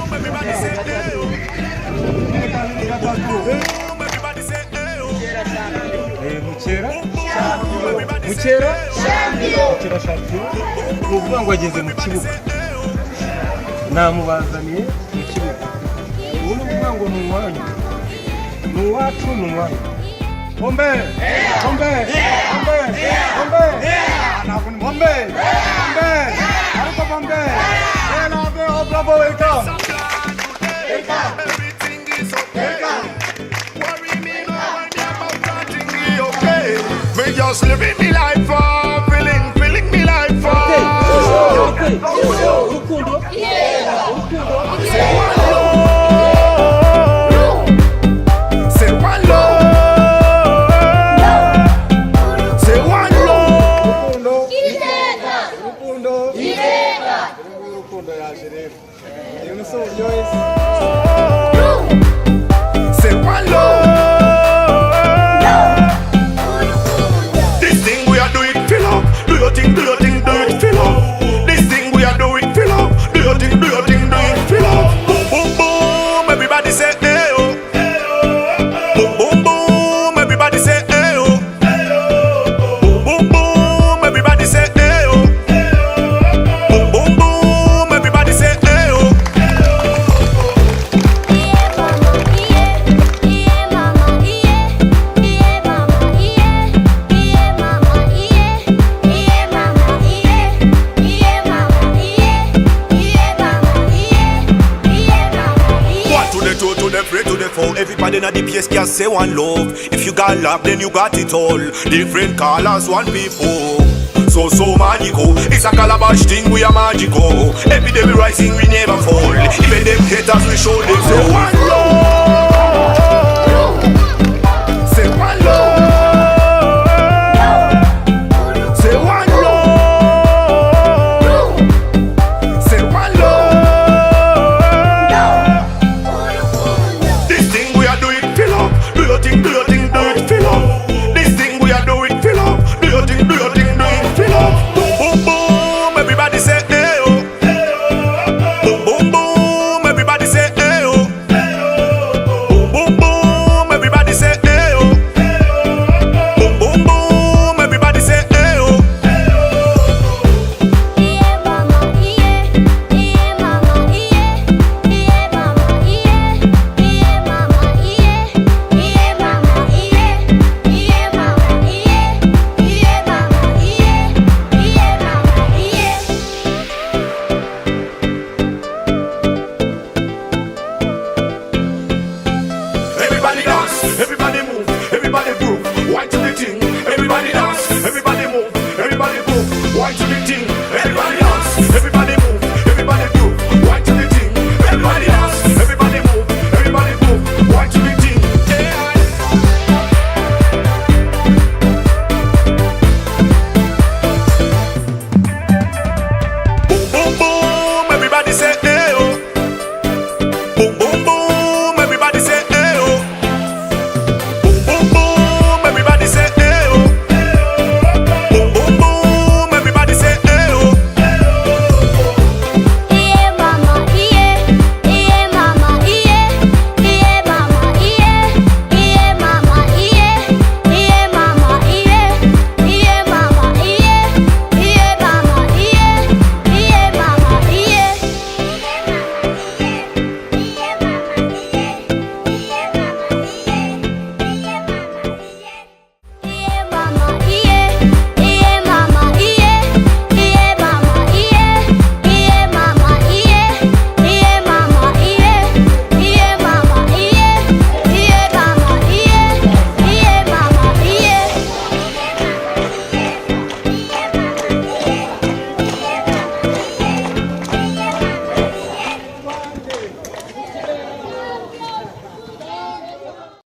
Everybody say hey-oh. Everybody say hey-oh. Muchera champion uvuga ngo ageze mu kibuga namubazaniye mu kibuga ubu uvuga ngo ni umwanya ni uwacu ni umwanya Bombe ntabwo ni Bombe ariko Bombe bravo welcome. Everything is okay. Worry me no when you're about starting me okay. Me just living me life up, feeling me life up. Say one love. Say one love. Say one love. Rukundo yaje rero. Iyo ni so Joyce. Say one love. This thing we are doing, fill up. Do your thing, do it, fill up. This thing we are doing, fill up. Do your thing, do it, fill up. Boom, boom, boom. Everybody say hey oh. Boom, boom, boom. Everybody say hey oh. Boom, boom, boom. Everybody say hey oh. Boom, boom, boom. Everybody say hey oh. To the three to the four, everybody in the place can say one love. If you got love, then you got it all. Different colors, one people. So magical. It's a calabash thing, we are magical. Every day we rising, we never fall. Even them haters, we show them say one love.